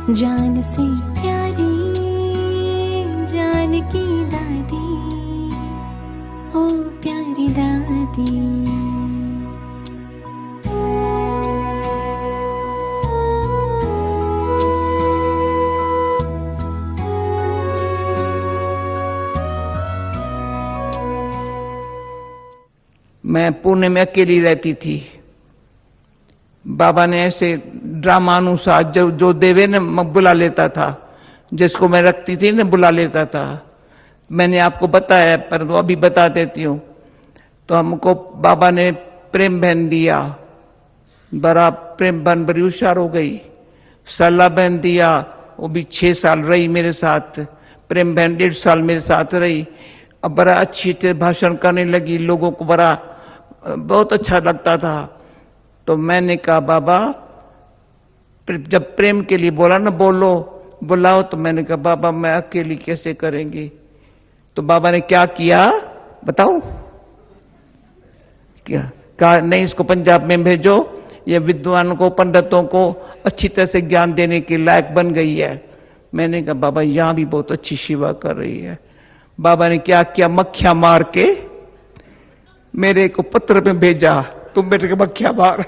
जान से प्यारी जान की दादी, ओ प्यारी दादी। मैं पुणे में अकेली रहती थी। बाबा ने ऐसे ड्रामानुसार जो देवे ने बुला लेता था, जिसको मैं रखती थी ना बुला लेता था। मैंने आपको बताया पर वो अभी बता देती हूँ। तो हमको बाबा ने प्रेम बहन दिया, बड़ा प्रेम बहन बड़ी होशियार हो गई। सला बहन दिया, वो भी 6 साल रही मेरे साथ। प्रेम बहन 1.5 साल मेरे साथ रही। अब बड़ा अच्छी भाषण करने लगी, लोगों को बड़ा बहुत अच्छा लगता था। तो मैंने कहा बाबा, जब प्रेम के लिए बोला ना बोलो बुलाओ, तो मैंने कहा बाबा मैं अकेली कैसे करेंगी। तो बाबा ने क्या किया बताओ, क्या कहा, नहीं इसको पंजाब में भेजो, ये विद्वानों को पंडितों को अच्छी तरह से ज्ञान देने के लायक बन गई है। मैंने कहा बाबा यहां भी बहुत अच्छी सेवा कर रही है। बाबा ने क्या किया, मक्खियां मार के मेरे को पत्र में भेजा, तुम बेटे के मक्खियां मार।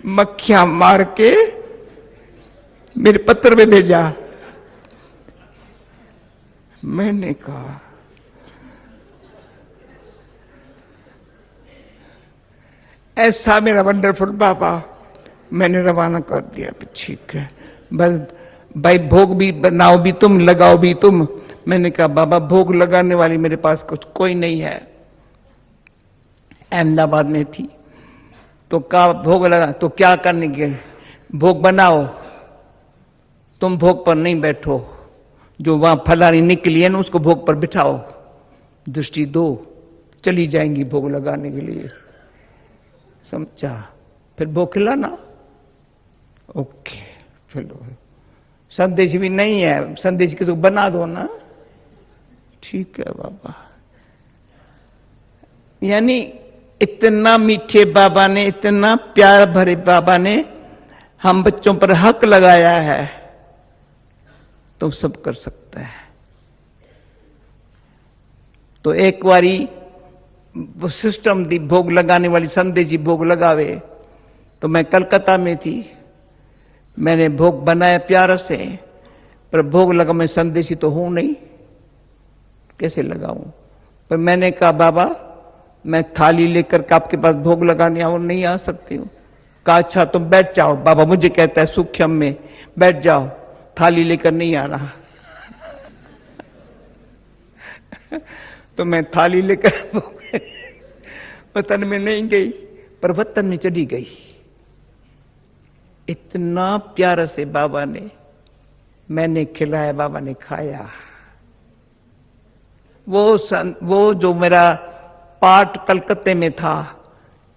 मक्खियां मार के मेरे पत्र में भेजा। मैंने कहा ऐसा मेरा वंडरफुल बाबा। मैंने रवाना कर दिया, ठीक है बस भाई, भोग भी बनाओ भी तुम, लगाओ भी तुम। मैंने कहा बाबा भोग लगाने वाली मेरे पास कुछ कोई नहीं है। अहमदाबाद में थी तो कहा भोग लगा, तो क्या करने के, भोग बनाओ, तुम भोग पर नहीं बैठो, जो वहां फलानी निकली है ना उसको भोग पर बिठाओ, दृष्टि दो, चली जाएंगी भोग लगाने के लिए। समझा? फिर भोग खिलाना। ओके चलो, संदेश भी नहीं है, संदेश किसी को बना दो ना। ठीक है बाबा। यानी इतना मीठे बाबा ने, इतना प्यार भरे बाबा ने हम बच्चों पर हक लगाया है, तो सब कर सकता है। तो एक बारी वो सिस्टम दी, भोग लगाने वाली संदेशी भोग लगावे। तो मैं कलकत्ता में थी, मैंने भोग बनाया प्यार से, पर भोग लगा, मैं संदेशी तो हूं नहीं, कैसे लगाऊं। पर मैंने कहा बाबा मैं थाली लेकर के आपके पास भोग लगाने आऊं, नहीं आ सकती हूं। कहा अच्छा तुम बैठ जाओ। बाबा मुझे कहता है सूक्ष्म में बैठ जाओ, थाली लेकर नहीं आ रहा। तो मैं थाली लेकर वतन में नहीं गई, पर वतन में चली गई। इतना प्यार से बाबा ने, मैंने खिलाया, बाबा ने खाया। वो जो मेरा पाठ कलकत्ते में था,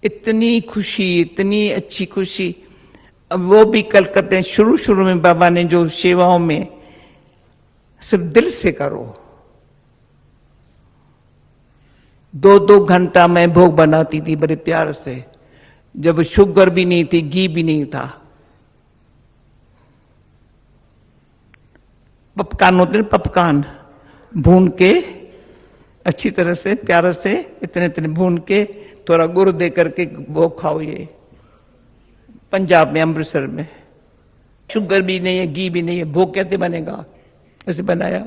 इतनी खुशी, इतनी अच्छी खुशी। अब वो भी कलकत्ते शुरू शुरू में बाबा ने जो सेवाओं में सिर्फ दिल से करो। 2-2 घंटा मैं भोग बनाती थी बड़े प्यार से, जब शुगर भी नहीं थी, घी भी नहीं था। पपकान होते हैं, पपकान भून के अच्छी तरह से प्यार से इतने इतने भून के थोड़ा गुड़ दे करके भोग खाओ। ये पंजाब में, अमृतसर में शुगर भी नहीं है, घी भी नहीं है, भोग कैसे बनेगा। ऐसे बनाया,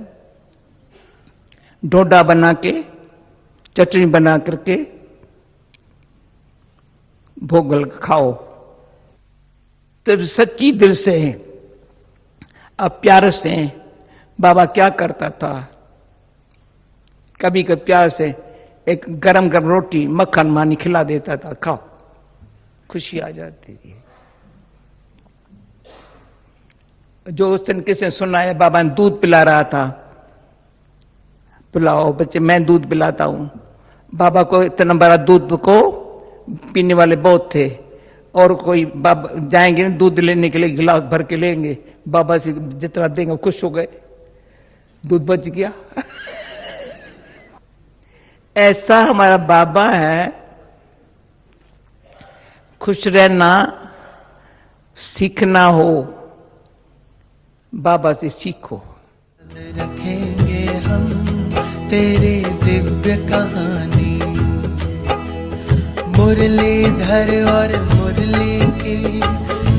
डोडा बना के, चटनी बना करके भोग खाओ। तो सच्ची दिल से अब प्यार से बाबा क्या करता था, कभी कभी प्यार से एक गरम गरम रोटी मक्खन मानी खिला देता था, खाओ, खुशी आ जाती थी। जो उस दिन किसी ने सुनाया, बाबा ने दूध पिला रहा था, पिलाओ बच्चे, मैं दूध पिलाता हूं। बाबा को इतना बड़ा दूध को पीने वाले बहुत थे, और कोई बाबा जाएंगे ना दूध लेने के लिए, गिलास भर के लेंगे, बाबा से जितना देंगे खुश हो गए, दूध बच गया। ऐसा हमारा बाबा है। खुश रहना सीखना हो, बाबा से सीखो। रखेंगे हम तेरे दिव्य कहानी, मुरलीधर और मुरली के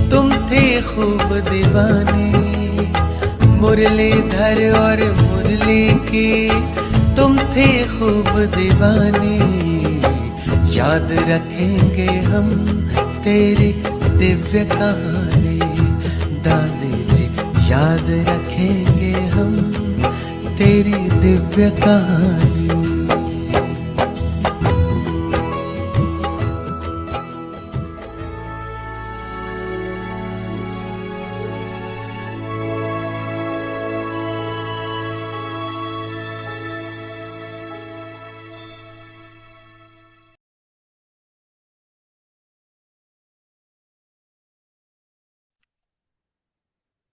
तुम थे खूब दीवाने, मुरलीधर और मुरली के तुम थे खूब दीवाने, याद रखेंगे हम तेरी दिव्य कहानी, दादी जी याद रखेंगे हम तेरी दिव्य कहानी।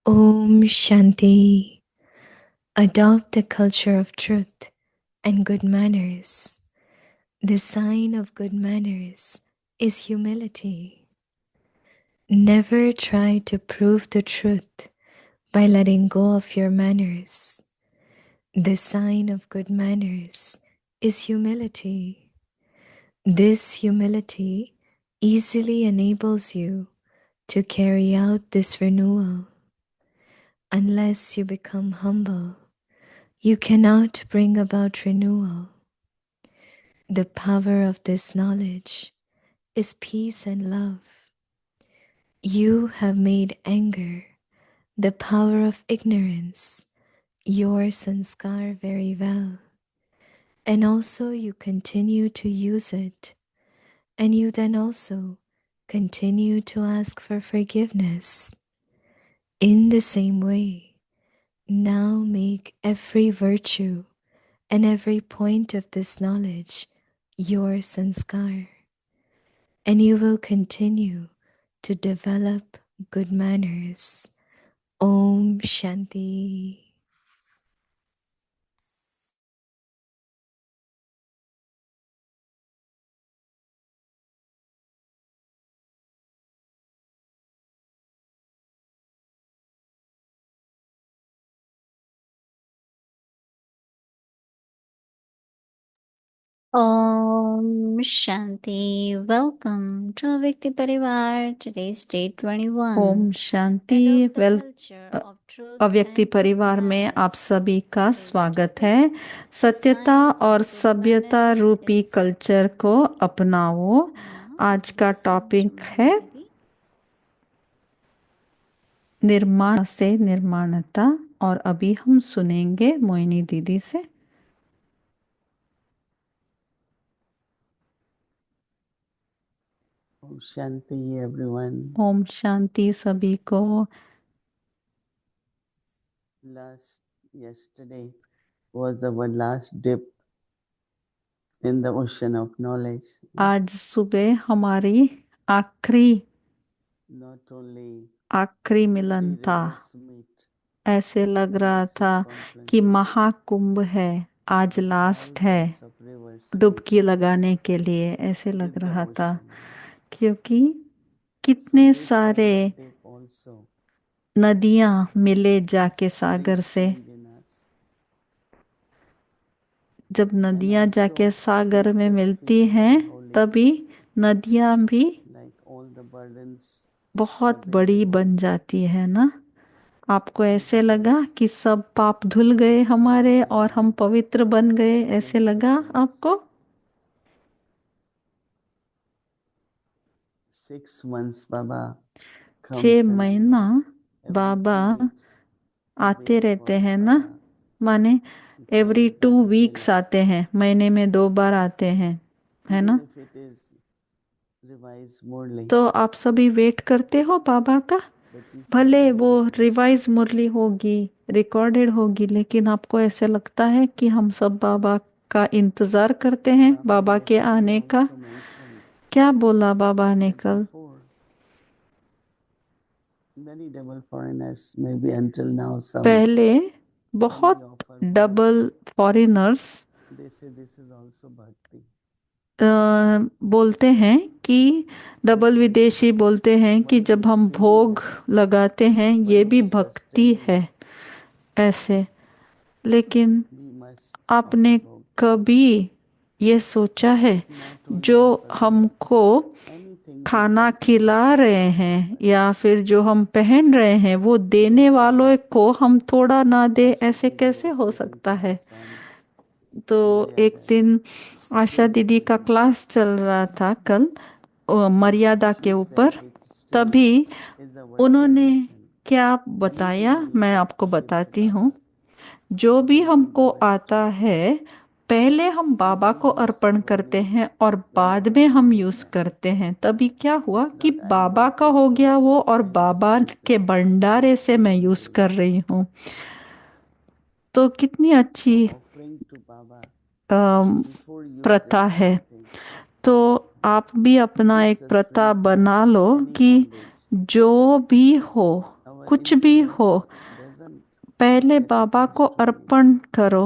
Om Shanti. Adopt the culture of truth and good manners. The sign of good manners is humility. Never try to prove the truth by letting go of your manners. The sign of good manners is humility. This humility easily enables you to carry out this renewal. Unless you become humble, you cannot bring about renewal. The power of this knowledge is peace and love. You have made anger, the power of ignorance, your sanskar very well. And also you continue to use it. And you then also continue to ask for forgiveness. In the same way, now make every virtue and every point of this knowledge your sanskar, and you will continue to develop good manners. Om Shanti. Om Shanti. Welcome to Avyakti Parivar. Today's day 21. Om Shanti. अव्यक्ति परिवार में आप सभी का स्वागत है। सत्यता और सभ्यता रूपी कल्चर को अपनाओ। आज का टॉपिक है निर्माण से निर्माणता, और अभी हम सुनेंगे मोहिनी दीदी से। ओम शांति एवरीवन। ओम शांति सभी को। Yesterday was our last dip in the ocean of knowledge. आज सुबह हमारी आखिरी मिलन था। ऐसे लग रहा था कि महाकुंभ है, आज लास्ट है डुबकी लगाने के लिए, ऐसे लग रहा था, क्योंकि कितने सारे नदियां मिले जाके सागर से। जब नदियां जाके सागर में मिलती हैं तभी नदियां भी बहुत बड़ी बन जाती है ना। आपको ऐसे लगा कि सब पाप धुल गए हमारे और हम पवित्र बन गए, ऐसे लगा आपको? 6 months बाबा 6 महीना बाबा आते रहते हैं ना, माने एवरी 2 वीक्स आते हैं, महीने में 2 बार आते हैं, है ना। तो आप सभी वेट करते हो बाबा का, भले वो रिवाइज मुरली होगी, रिकॉर्डेड होगी, लेकिन आपको ऐसे लगता है कि हम सब बाबा का इंतजार करते हैं, बाबा के आने का। क्या बोला बाबा ने कल? पहले बहुत डबल फॉरेनर्स बोलते हैं कि डबल विदेशी बोलते हैं कि जब हम भोग लगाते हैं ये भी भक्ति है ऐसे। लेकिन we must आपने offer bhog. कभी ये सोचा है Not only जो offer हमको anything to खाना people, खिला रहे हैं या फिर जो हम पहन रहे हैं वो देने वालों को हम थोड़ा ना दे, ऐसे Asha कैसे was हो taking सकता है। class on तो एक Maryada. दिन आशा दीदी का क्लास चल रहा था कल मर्यादा के She ऊपर, said which still तभी is our उन्होंने tradition. क्या बताया Anything we मैं get आपको to give to बताती Baba. हूँ। जो भी Will be हमको Baba's आता treasure. है पहले हम We बाबा don't को use अर्पण it करते only हैं और when बाद Baba में is हम यूज there. करते हैं। तभी क्या हुआ It's कि not I'm बाबा going का to हो serve. गया वो और I बाबा must use के it. भंडारे से मैं यूज कर रही हूँ। तो कितनी अच्छी So offering to Baba before प्रथा using है। anything तो आप भी अपना keeps एक us प्रथा free from बना लो any कि bondage. जो भी हो Our कुछ भी हो intellect doesn't पहले get बाबा को attached to me, अर्पण करो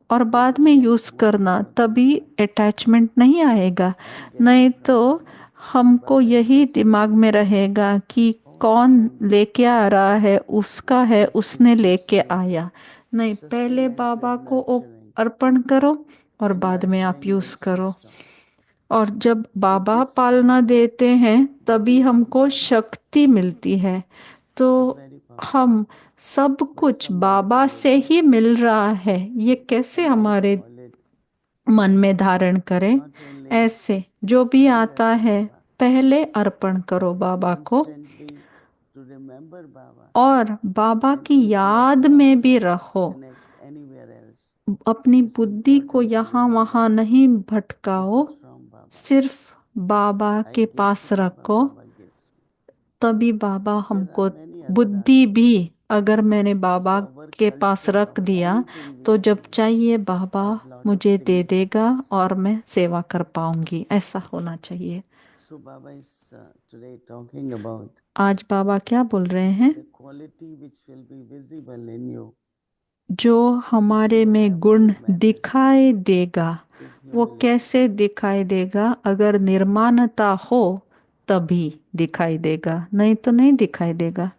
और बाद doesn't में get यूज washed करना, out of तभी mind. अटैचमेंट नहीं आएगा। I'm नहीं getting तो from Baba. हमको Baba is यही दिमाग sustaining में me. रहेगा कि All the कौन time लेके आ रहा है, उसका है, is उसने to लेके serve. आया। नहीं, पहले Sustenance बाबा is को nurturing, अर्पण करो और and बाद में आप nurturing यूज makes you करो। strong. और जब With बाबा this पालना power, देते हैं तभी giving from हमको Baba शक्ति मिलती है। तो is very powerful. हम सब There's कुछ some more Baba to it, से ही मिल रहा है, ये कैसे and I हमारे call it मन में धारण करें। not only ऐसे जो भी surrender आता to है Baba, पहले अर्पण करो बाबा को constantly to remember Baba, और बाबा and की if not याद now, में भी then रहो। connect anywhere else. अपनी It's बुद्धि को important to यहाँ वहाँ remember नहीं this भटकाओ, is from Baba. सिर्फ बाबा I के give to पास Baba, रखो। Baba gives me. तभी बाबा There are हमको many other बुद्धि भी, aspects. अगर मैंने बाबा So our के पास culture रख of दिया anything we तो जब do चाहिए बाबा have lot of मुझे दे देगा significance. और मैं सेवा कर पाऊंगी, ऐसा होना चाहिए। So Baba is today talking about आज बाबा क्या बोल रहे हैं? the quality which will be visible in you जो हमारे if you में have गुण good manners दिखाई देगा, is वो humility. कैसे दिखाई देगा? अगर निर्माणता हो तभी दिखाई देगा, नहीं तो नहीं दिखाई देगा।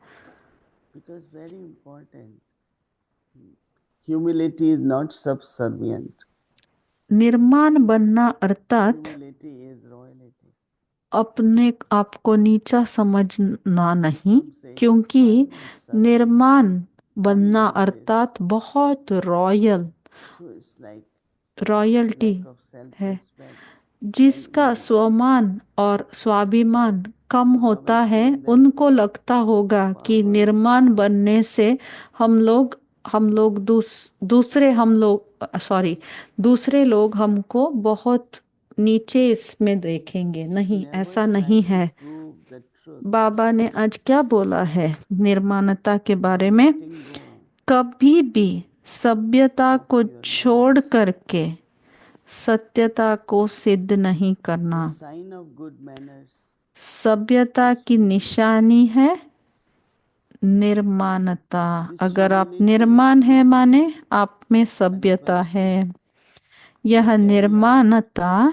Because very important, humility is not subservient. निर्माण बनना अर्थात Humility is royalty. अपने आप को नीचा समझना नहीं, Some say, क्योंकि why are you serving? निर्माण I'm बनना like this. अर्थात बहुत royal So it's like royalty lack of है। self-respect and जिसका ego. स्वमान और स्वाभिमान कम So Baba होता is है saying that उनको लगता होगा कि power निर्माण बनने से हम लोग दूसरे हम लोग सॉरी दूसरे लोग हमको बहुत नीचे इसमें देखेंगे। नहीं, never ऐसा try नहीं to है। prove the truth बाबा ने आज क्या बोला है निर्माणता के by बारे में? letting go कभी भी सभ्यता of को your छोड़ manners. करके सत्यता को सिद्ध नहीं The करना। sign of good manners सभ्यता is की humility. निशानी है निर्माणता। This अगर आप humility निर्माण है माने आप में and सभ्यता है। pursuit यह will carry out निर्माणता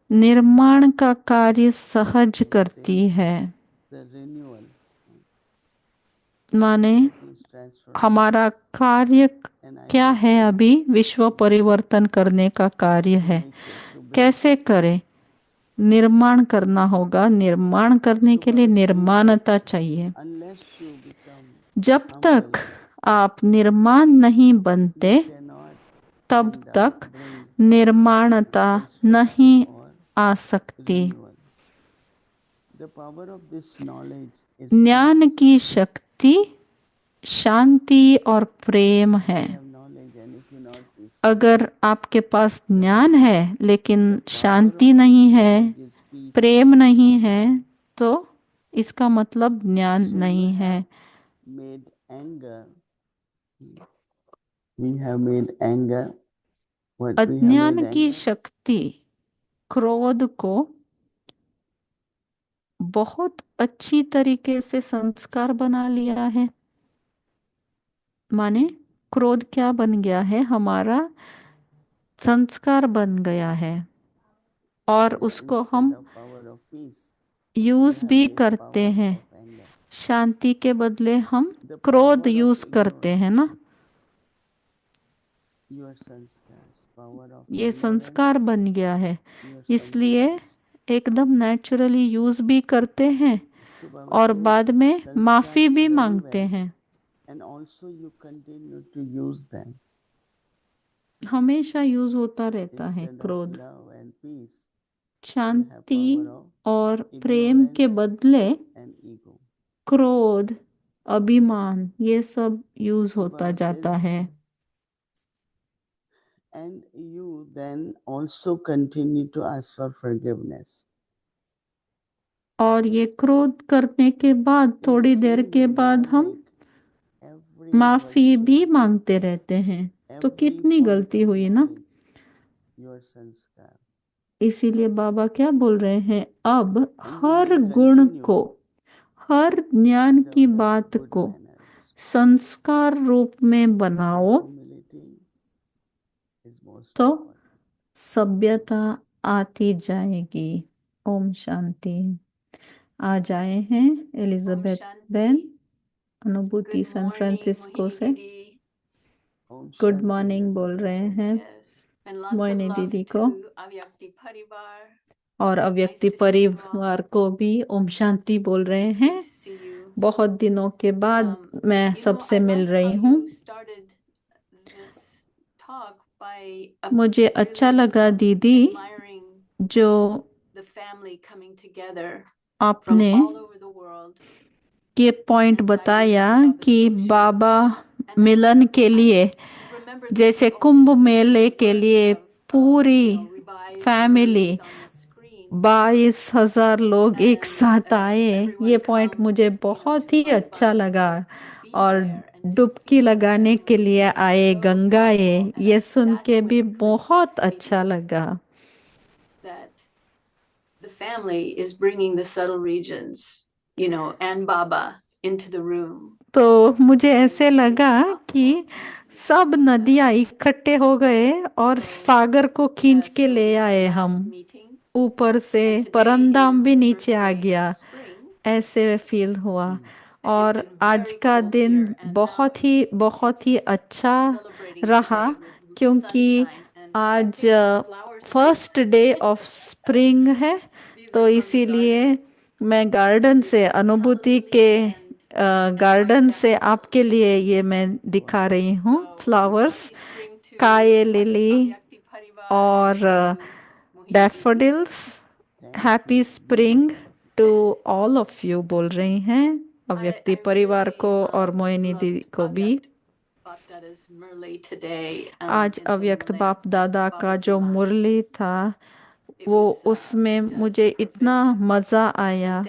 निर्माण का कार्य सहज what करती says है। the renewal माने that is transformation. हमारा कार्य And I क्या will है? say अभी विश्व परिवर्तन करने का कार्य to है। make it, to bring. कैसे करें? निर्माण करना होगा। निर्माण करने So के लिए Baba is saying that निर्माणता चाहिए। unless you become जब तक humble, आप निर्माण नहीं you बनते cannot तब तक bring निर्माणता perspective नहीं or आ सकती। renewal. The power of this knowledge is ज्ञान peace. की शक्ति शांति और प्रेम If है। you have knowledge and if you not peace, अगर आपके पास ज्ञान है लेकिन the power शांति of नहीं this है, knowledge is peace. प्रेम नहीं है, तो इसका मतलब ज्ञान So you नहीं है। have made anger. We have made anger. What we have अज्ञान made की anger? शक्ति क्रोध को बहुत अच्छी तरीके से संस्कार बना लिया है। माने क्रोध क्या बन गया है? हमारा संस्कार बन गया है। और Yeah, उसको instead हम of power of peace, use we have भी this करते power हैं। of anger. शांति के बदले हम The क्रोध power of यूज करते हैं ना। ignorance, your sanskars. Power of ये ignorance, संस्कार बन गया है, your इसलिए sanskars. एकदम नेचुरली यूज भी करते हैं So Baba और says, बाद में माफी sanskars भी very मांगते well, हैं। and also you continue to use them हमेशा यूज होता रहता है instead of क्रोध। love and peace. We have Shanti power of और प्रेम के ignorance बदले and ego. क्रोध, अभिमान, ये सब यूज So होता Baba जाता says, है। and you then also continue to ask for forgiveness. और ये क्रोध करने के बाद In the थोड़ी देर same के way, बाद now हम make every माफी virtue, भी मांगते रहते हैं। तो every कितनी point गलती of हुई ना। knowledge, your sanskar. इसीलिए बाबा क्या बोल रहे हैं, अब And you हर will गुण continue को, हर ज्ञान to की develop बात good को manners. संस्कार रूप में So बनाओ, humility is most तो important. सभ्यता आती जाएगी। ओम शांति। आ जाए हैं एलिजाबेथ बेन, अनुभूति सैन फ्रांसिस्को से। Om गुड Shanti मॉर्निंग बोल Elizabeth. रहे हैं मोइनी दीदी को, और अव्यक्ति परिवार को भी ओम शांति बोल रहे हैं। बहुत दिनों के बाद मैं सबसे मिल रही हूँ। मुझे अच्छा लगा दीदी जो आपने ये पॉइंट बताया कि बाबा मिलन के लिए, जैसे कुंभ मेले के लिए पूरी फैमिली 22,000 लोग एक साथ आए, ये पॉइंट मुझे बहुत ही अच्छा लगा। और डुबकी लगाने के लिए आए गंगाए, ये सुन के भी बहुत अच्छा लगा। The family is bringing the subtle regions, and Baba into the room. तो मुझे ऐसे लगा कि सब नदियां इकट्ठे हो गए और सागर को खींच के ले आए हम ऊपर से, परमधाम भी नीचे आ गया, ऐसे फील हुआ। और आज का दिन बहुत ही अच्छा रहा, क्योंकि आज फर्स्ट डे ऑफ स्प्रिंग है। तो इसीलिए मैं गार्डन से, अनुभूति के गार्डन से आपके लिए ये मैं दिखा रही हूँ फ्लावर्स, काये लिली और daffodils. Happy spring to all of you बोल रही हैं अव्यक्ति परिवार को और मोहिनी दीदी को भी। आज अव्यक्त बाप दादा का जो मुरली था, वो उसमें मुझे इतना मज़ा आया।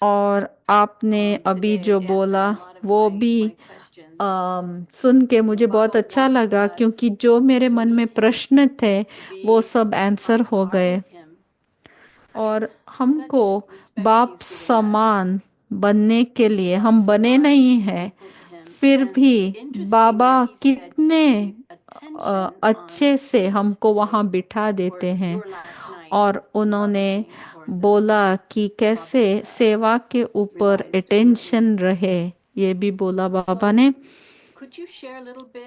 और आपने अभी जो बोला वो भी सुन के मुझे बहुत अच्छा लगा, क्योंकि जो मेरे मन में प्रश्न थे वो सब आंसर हो गए। और हमको बाप समान बनने के लिए, हम बने नहीं हैं, फिर भी बाबा कितने अच्छे से हमको वहाँ बिठा देते हैं। और उन्होंने बोला कि कैसे सेवा के ऊपर अटेंशन रहे, ये भी बोला बाबा ने।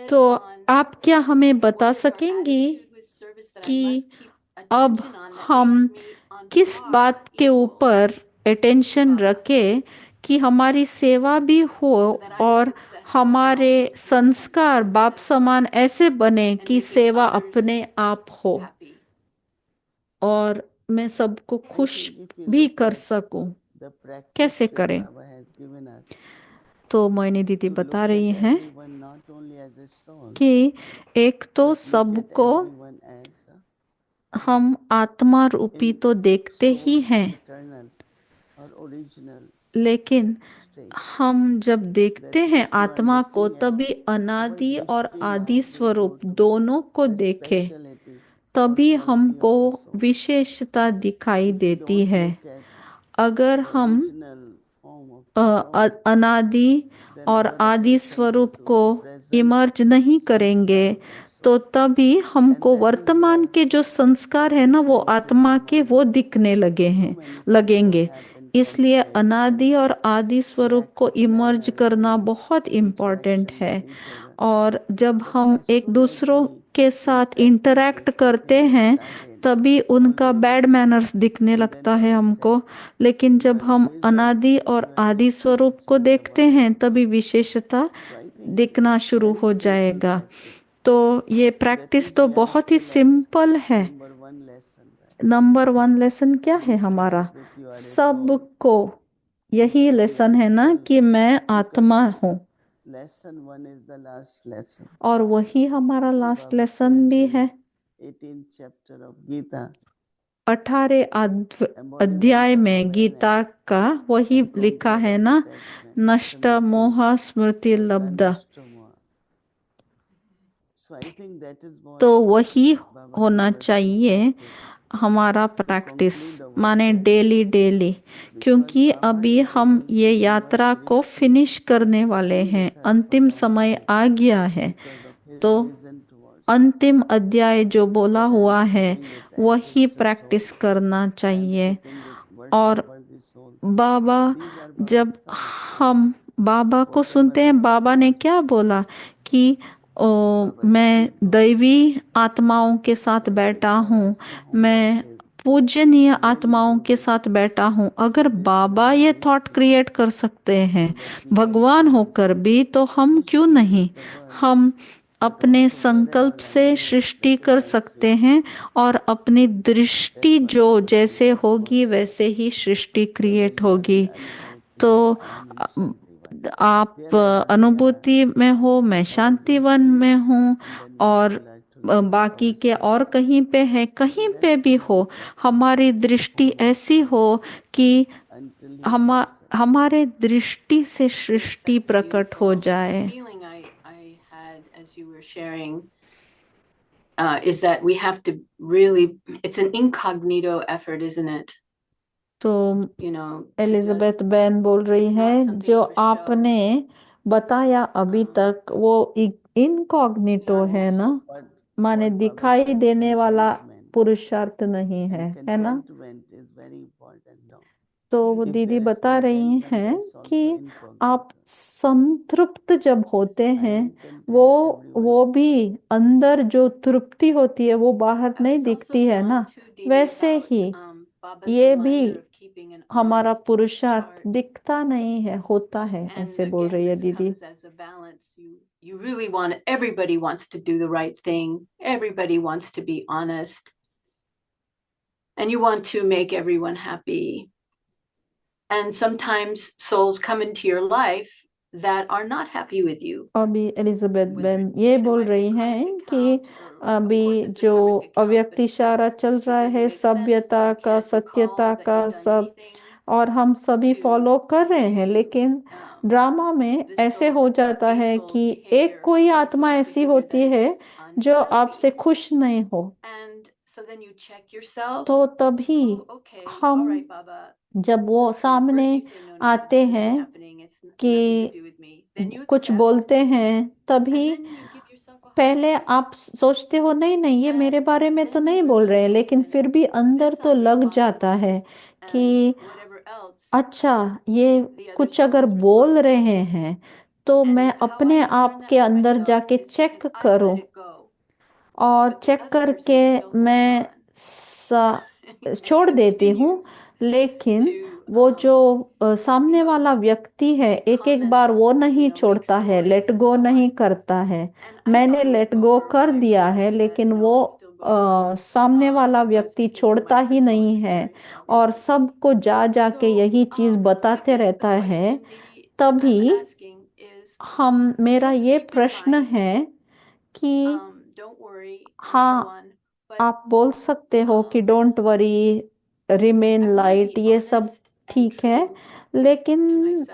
तो आप क्या हमें बता सकेंगी कि अब हम किस बात के ऊपर अटेंशन रखें कि हमारी सेवा भी हो और हमारे संस्कार बाप समान ऐसे बने कि सेवा अपने आप हो और मैं सबको खुश भी कर सकूं। कैसे करें? तो मोइनी दीदी बता रही हैं कि एक तो सबको हम आत्मा रूपी तो देखते ही हैं, लेकिन हम जब देखते हैं आत्मा को, तभी अनादि और आदि स्वरूप दोनों को देखें, तभी हमको विशेषता दिखाई देती है। अगर हम अनादि और आदि स्वरूप को इमर्ज नहीं करेंगे, तो तभी हमको वर्तमान के जो संस्कार है ना वो आत्मा के वो दिखने लगेंगे। इसलिए अनादि और आदि स्वरूप को इमर्ज करना बहुत इम्पोर्टेंट है। और जब हम एक दूसरों के साथ इंटरैक्ट करते हैं तभी उनका बैड मैनर्स दिखने लगता है हमको, लेकिन जब हम अनादि और आदि स्वरूप को देखते हैं तभी विशेषता दिखना शुरू हो जाएगा। तो ये प्रैक्टिस तो बहुत ही सिंपल है। नंबर 1 लेसन क्या है हमारा? सबको यही लेसन है ना कि मैं आत्मा हूँ, Lesson 1 is the last lesson. और वही हमारा लास्ट लेसन भी है। 18th chapter of Gita. 18 अध्याय में गीता का वही लिखा है ना, नष्ट मोह स्मृति लब्ध। तो वही होना चाहिए हमारा प्रैक्टिस, माने डेली डेली, क्योंकि अभी हम ये यात्रा को फिनिश करने वाले हैं, अंतिम समय आ गया है। तो अंतिम अध्याय जो बोला हुआ है वही प्रैक्टिस करना चाहिए। और बाबा, जब हम बाबा को सुनते हैं, बाबा ने क्या बोला कि मैं दैवी आत्माओं के साथ बैठा हूँ, मैं पूजनीय आत्माओं के साथ बैठा हूँ। अगर बाबा ये थॉट क्रिएट कर सकते हैं भगवान होकर भी, तो हम क्यों नहीं? हम अपने संकल्प से सृष्टि कर सकते हैं और अपनी दृष्टि जो जैसे होगी वैसे ही सृष्टि क्रिएट होगी। तो आप अनुभूति में हो, मैं शांतिवन में हूँ, और बाकी के और कहीं पे है, कहीं पे भी हो, हमारी दृष्टि ऐसी हो कि हमारे दृष्टि से सृष्टि प्रकट हो जाए। Feeling I had as you were sharing is that we have to really, it's an incognito effort, isn't it? तो You know, एलिजाबेथ बैन बोल रही है, जो आपने बताया अभी तक वो इनकॉग्निटो है ना, माने दिखाई देने वाला पुरुषार्थ नहीं है ना? तो वो दीदी बता रही हैं कि आप संतृप्त जब होते हैं, वो भी अंदर जो तृप्ति होती है वो बाहर नहीं दिखती है ना, वैसे ही ये भी हमारा पुरुषार्थ दिखता नहीं है, होता है, ऐसे बोल रही है दीदी। You really want, everybody wants to do the right thing. Everybody wants to be honest. And you want to make everyone happy. And sometimes souls come into your life that are not happy with you. अभी Elizabeth Ben ये बोल रही हैं कि अभी जो अव्यक्त इशारा चल रहा है सभ्यता का, सत्यता का, सब, और हम सभी फॉलो कर रहे हैं, लेकिन ड्रामा में ऐसे हो जाता है कि एक कोई आत्मा ऐसी होती है जो आपसे खुश नहीं हो। तो तभी हम जब वो सामने आते हैं कि कुछ बोलते हैं, तभी पहले आप सोचते हो नहीं नहीं ये मेरे बारे में तो नहीं बोल रहे हैं, लेकिन फिर भी अंदर तो लग जाता है कि अच्छा ये कुछ अगर बोल रहे हैं तो मैं अपने आप के अंदर जाके चेक करूं, और चेक करके मैं छोड़ देती हूँ। लेकिन वो जो सामने वाला व्यक्ति है एक एक बार वो नहीं छोड़ता है, लेट गो नहीं करता है। मैंने लेट गो कर दिया है, लेकिन वो सामने वाला व्यक्ति छोड़ता ही नहीं है और सबको जा जाके यही चीज बताते रहता है। तभी मेरा ये प्रश्न है कि हाँ, आप बोल सकते हो कि डोंट वरी, रिमेन लाइट, ये सब ठीक है, लेकिन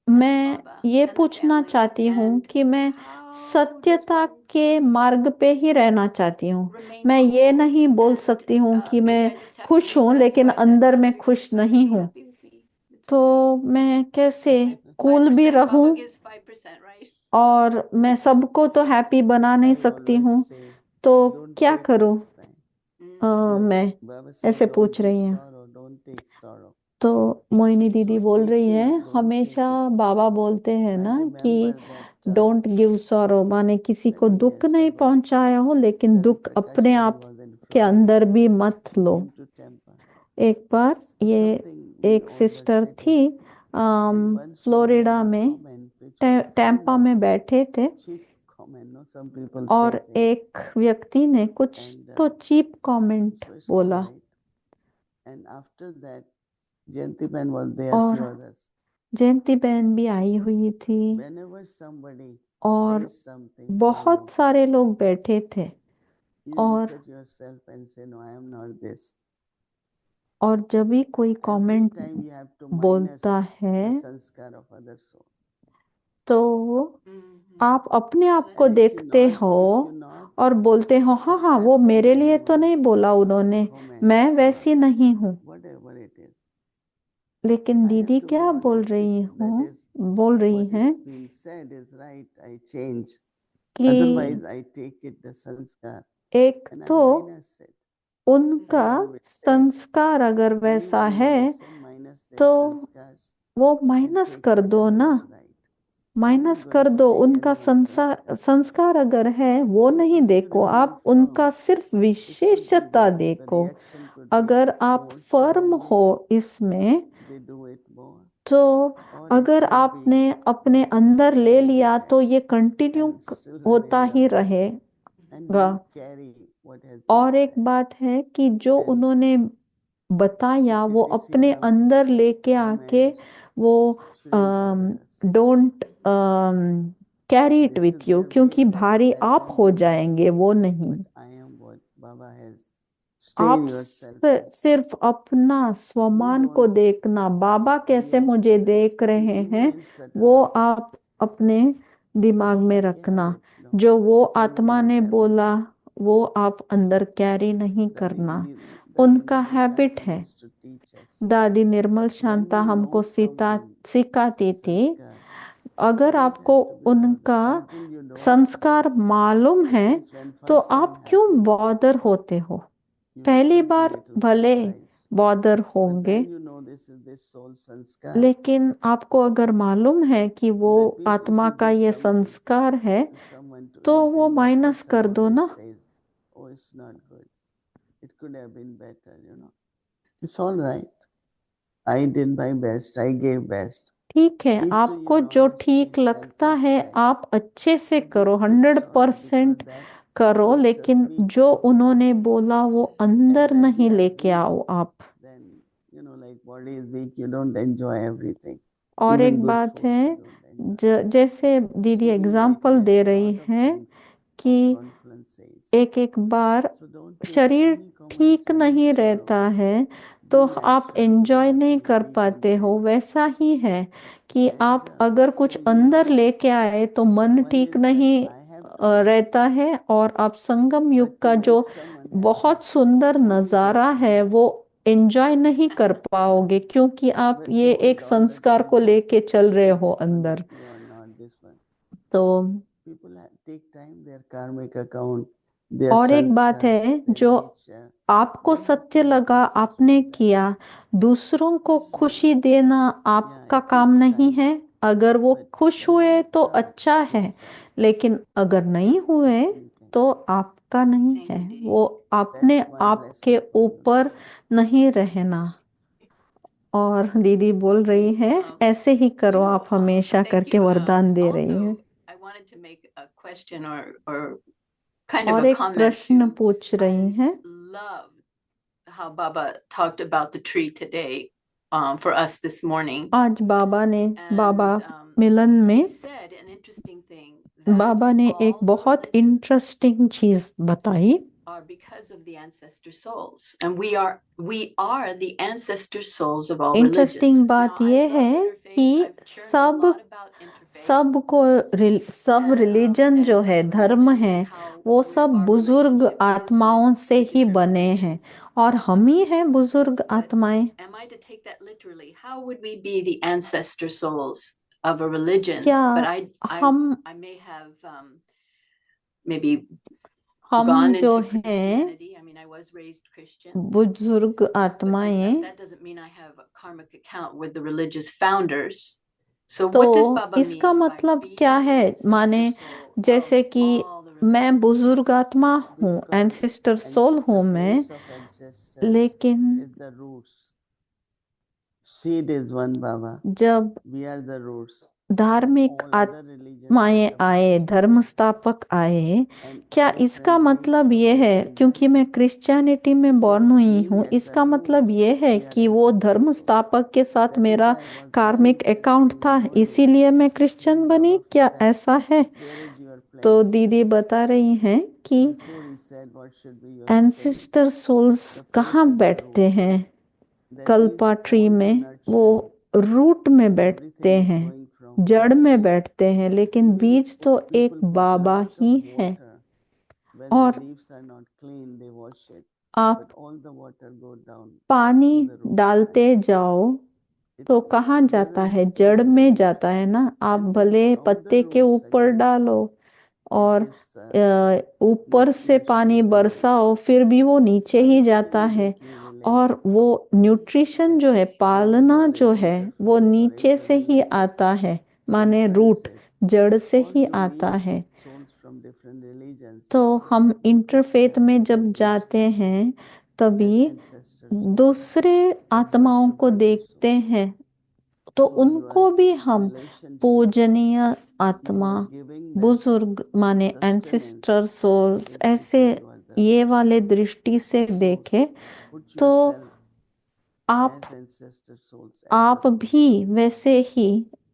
मैं ये पूछना चाहती हूँ कि मैं सत्यता के मार्ग पे ही रहना चाहती हूँ। मैं ये नहीं बोल सकती हूँ कि मैं खुश हूँ लेकिन अंदर में खुश नहीं हूँ। तो मैं कैसे कूल भी रहूं और मैं सबको तो हैप्पी बना नहीं I सकती always हूँ, say, तो don't क्या take करूँ? this time. मैं Baba said, ऐसे don't पूछ give रही हैं। sorrow, don't take sorrow. तो मोहिनी दीदी So बोल रही teaching, है, don't हमेशा take it. बाबा बोलते हैं I ना कि remember that don't give sorrow, माने किसी को many दुख years नहीं ago, पहुंचाया हो लेकिन Daddy दुख अपने Prakash आप Ji was in के Florida. अंदर भी मत He low. came to temple. एक बार ये Something we एक all were सिस्टर sitting, थी and one saw Florida one में comment which was kind Tampa of में बैठे थे, cheap comment. No, some people और say things, एक व्यक्ति ने कुछ and तो cheap comment so it's all बोला, right. And after that, Jayanti Ben was there, और few others. जयंती बहन भी आई हुई थी, Whenever somebody और says something for बहुत you, सारे लोग बैठे थे, you और look at yourself and say, no, I am not this. और जब भी कोई Every comment time you have to minus बोलता है the sanskar of other soul. तो आप अपने आप को And if you देखते not, हो if you not और बोलते हो, हाँ हाँ वो accepting मेरे लिए तो नहीं anyone's बोला उन्होंने, comments मैं or वैसी नहीं हूँ। whatever it is, लेकिन I have दीदी to क्या be बोल honest, रही if that हूँ, is बोल रही what हैं is being said is right, I change. कि Otherwise, I take it the sanskar एक and I तो minus it. उनका I always say, संस्कार अगर वैसा anyone है who listen, minus their तो sanskars वो and माइनस take कर दो whatever ना, is right. It's not minus good कर to दो। take उनका anyone's संसार sanskar. संस्कार अगर है वो So नहीं if you देखो, remain आप firm, उनका सिर्फ it could be विशेषता good. The देखो। reaction could be अगर आप more. फर्म Suddenly, हो इसमें, they do it more. तो Or it अगर could be आपने अपने अंदर ले very लिया तो detached ये कंटिन्यू and still होता remain ही level. रहेगा। And don't carry what has been और एक said. बात है कि जो And उन्होंने बताया वो अपने criticism, अंदर लेके आके comments वो shouldn't bother us. Don't carry it This is with you, their क्योंकि way. That's भारी let आप them हो be. जाएंगे, वो नहीं। But I am what Baba has. Stay आप yourself as. सिर्फ अपना You स्वमान को don't देखना, बाबा कैसे react मुझे to it. देख You रहे हैं remain subtle. वो आप अपने दिमाग में Like a रखना। habit, no? जो वो Some आत्मा men's ने habit. बोला वो आप अंदर कैरी नहीं करना, उनका Nirmal हैबिट Shanta है। used to teach us. दादी निर्मल When शांता you हमको know someone सिखाती थी, sanskar, अगर you don't आपको have to be bothered उनका until you don't. संस्कार मालूम At है least when तो first time आप क्यों happens, बॉदर होते हो? you पहली could be बार little भले surprised. बॉदर But होंगे, when you know this is this soul sanskar, लेकिन आपको अगर मालूम है कि वो that means if आत्मा you का give ये something संस्कार है to someone to तो eat वो and that माइनस person कर दो always ना। says, oh, it's not good. It could have been better, you know. It's all right. I did my best. I gave best. ठीक है, Keep to आपको your जो honesty, ठीक लगता है self-respect. आप अच्छे से But करो, don't take sorrow because 100% that करो, makes us लेकिन weak. जो उन्होंने बोला वो And अंदर when we नहीं are लेके weak, आओ आप। then you know, like body is weak, you don't enjoy everything. और Even एक good बात food है, you don't enjoy. जैसे दीदी So we example they witness रही lot of हैं things कि of confluence age. एक एक बार So don't take शरीर any comments, ठीक any नहीं sorrow. रहता है तो Be आप natural, be एंजॉय नहीं happy, कर be पाते हो। content. वैसा ही है कि And आप अगर कुछ when you अंदर know, लेके आए तो मन one ठीक is that नहीं I have to be रहता happy, है, और आप संगम युग but to का जो make someone happy, बहुत सुंदर only this नजारा can है happen. वो एंजॉय नहीं कर पाओगे, क्योंकि आप When ये people एक all the संस्कार time को watch, लेके चल रहे is हो this one अंदर। happy or not, this one. तो People take time, their karmic account, their और एक बात sanskars, है, their जो nature. आपको They have सत्य to लगा get fresh आपने with that. किया, दूसरों को So खुशी देना yeah, आपका it काम takes नहीं time, है। अगर वो but खुश when हुए you तो try अच्छा है, yourself, लेकिन अगर नहीं हुए anything. तो आपका नहीं Thank है, you, Dee. वो अपने That's my आप के blessing for you. ऊपर नहीं रहना। और दीदी बोल रही है ऐसे ही करो आप, हमेशा Thank करके you. वरदान दे रही है। Also, I wanted to make a question or kind of और a एक comment प्रश्न to. पूछ रही I हैं। love how Baba talked about the tree today for us this morning. आज बाबा ने And बाबा मिलन he में said an interesting thing that बाबा ने एक all बहुत religions इंटरेस्टिंग चीज बताई। are because of the ancestor souls, and we are the ancestor souls of all religions. Interesting बात Now, I ये love है interfaith. कि I've shared a lot about interfaith. सब रिलीजन जो है, and धर्म religions है, and how वो our सब बुजुर्ग relationship is आत्माओं with से the ही different बने हैं, religions. और हम ही हैं बुजुर्ग But आत्माएं। am I to take that literally? How would we be the ancestor souls of a religion, क्या but I हम may have maybe हम gone जो into हैं Christianity. I mean, I was raised Christian, बुजुर्ग but आत्माएं, that doesn't mean I have a karmic account with the religious founders. So तो what does Baba इसका mean by मतलब being क्या the है? ancestor माने soul जैसे of कि all the religions? मैं बुजुर्ग आत्मा हूँ, Because एंसेस्टर सोल the हूँ मैं, place of ancestors लेकिन is the roots. Seed is one, Baba. जब We are the roots. धार्मिक All other religions are आत्माएं the आए, branches. धर्म स्थापक आए, And क्या different इसका ways मतलब of ये है different क्योंकि मैं branches. क्रिश्चियनिटी में So बॉर्न हुई being हूँ, at the इसका मतलब root, ये है we are कि वो ancestors. धर्म स्थापक के साथ That is मेरा why I was very कार्मिक interested अकाउंट in था, knowing इसीलिए मैं क्रिश्चियन when बनी? Baba क्या said, ऐसा है? where is your तो place? दीदी बता रही हैं कि Before he said what should be your place, ancestor souls the place कहाँ is the बैठते root. हैं? That कल्पा means ट्री all the में वो nurturing, रूट में बैठते everything is हैं, going from जड़ में roots. बैठते हैं, लेकिन Even बीज if तो एक people put Baba lot he of है। water, when the और leaves are not clean, they wash it. आप But all the water go down पानी to the root डालते side. जाओ It तो कहाँ जाता doesn't है? stay जड़ in the में leaf. जाता है ना। आप And then भले from the पत्ते के roots ऊपर again, डालो it और gives the ऊपर से nutrients पानी to the बरसाओ, फिर भी वो नीचे ही जाता है। immediately relate. और वो न्यूट्रिशन जो है, पालना जो है, वो नीचे से ही आता है, माने रूट, जड़ से Or ही you आता meet है। souls from different religions तो हम इंटरफेथ में that जब जाते Krishna हैं as तभी ancestor souls, दूसरे as आत्माओं को worshipworthy देखते souls. हैं, तो So उनको your भी हम relationship, पूजनीय you आत्मा, are giving them बुजुर्ग माने sustenance एंसेस्टर सोल्स, is ऐसे because you are the ये roots. वाले दृष्टि से So देखे put तो yourself आप as ancestor souls, as आप the roots. भी वैसे ही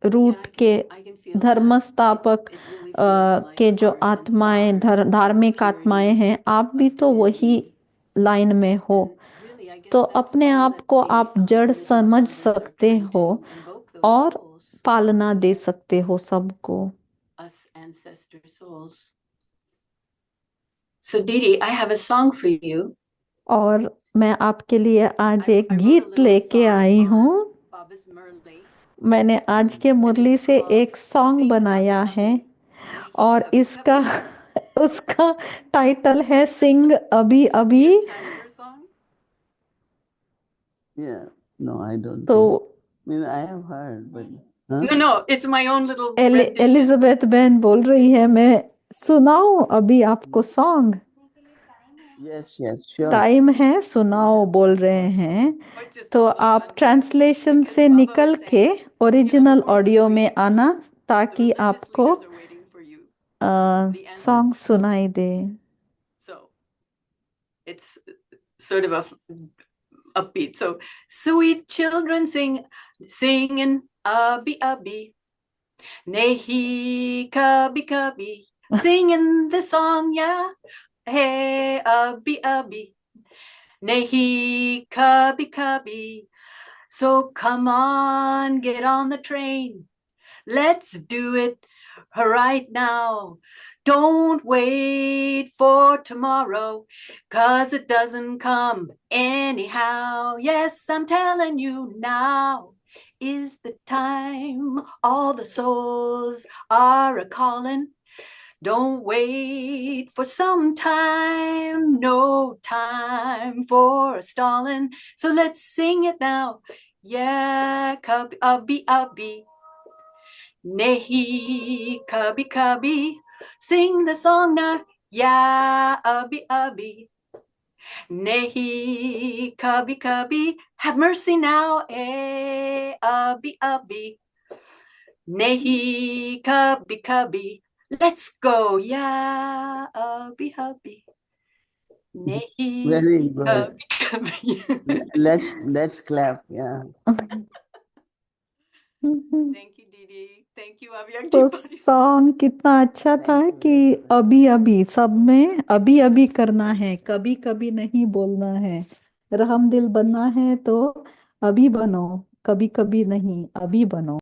रूट के I can feel धर्म that. स्थापक It really feels like के जो our sense आत्माएं daughters धार्मिक of आत्माएं purity, हैं, आप भी of तो वही divinity. लाइन में हो। And really, I guess तो that's अपने all आप that को the आप जड़ religious समझ founders are सकते trying हो to invoke those और souls, पालना दे सकते हो सबको। us ancestor souls. So Didi, I have a song for you. और मैं आपके लिए आज I एक wrote a गीत little लेके song आई on हूँ। Baba's Murli, मैंने आज के and मुरली it's से called एक सॉन्ग Sing बनाया Abhi है Abhi. Nehi और Kabhi इसका Kabhi. उसका टाइटल है सिंग अभी Do अभी। you have time for a song? Yeah, no, I don't तो think. I mean, I have heard, but No, it's my own little rendition. Elizabeth बहन बोल रही है, मैं सुनाऊं अभी आपको सॉन्ग? yes, sure. टाइम है, सुनाओ बोल रहे हैं। Or just तो a fun आप one. ट्रांसलेशन Because से Baba निकल was के saying, original the world is audio में waiting for आना you. The ताकि religious आपको leaders are waiting for you. The song ancestors. सुनाई दे। So it's sort of a upbeat. So sweet children singing abhi abhi, nehi kabhi kabhi, singing the song, yeah. Hey abhi abhi, nehi kabhi kabhi. So come on, get on the train. Let's do it right now. Don't wait for tomorrow, 'cause it doesn't come anyhow. Yes, I'm telling you now is the time all the souls are a-calling. Don't wait for some time, no time for a stalling. So let's sing it now. Yeah, abhi abhi, nehi kabhi kabhi. Sing the song now. Yeah, abhi abhi, nehi kabhi kabhi. Have mercy now. Abhi abhi, nehi kabhi kabhi. Let's go. Yeah, abhi abhi, nehi Very good. kabhi kabhi. Let's clap. Yeah. Thank you, Didi. Thank you, Avyakti. तो song कितना अच्छा था Thank you, कि Elizabeth. अभी अभी सब में अभी अभी करना है, कभी कभी नहीं बोलना है। रहम दिल बनना है तो अभी बनो, कभी कभी नहीं, अभी बनो।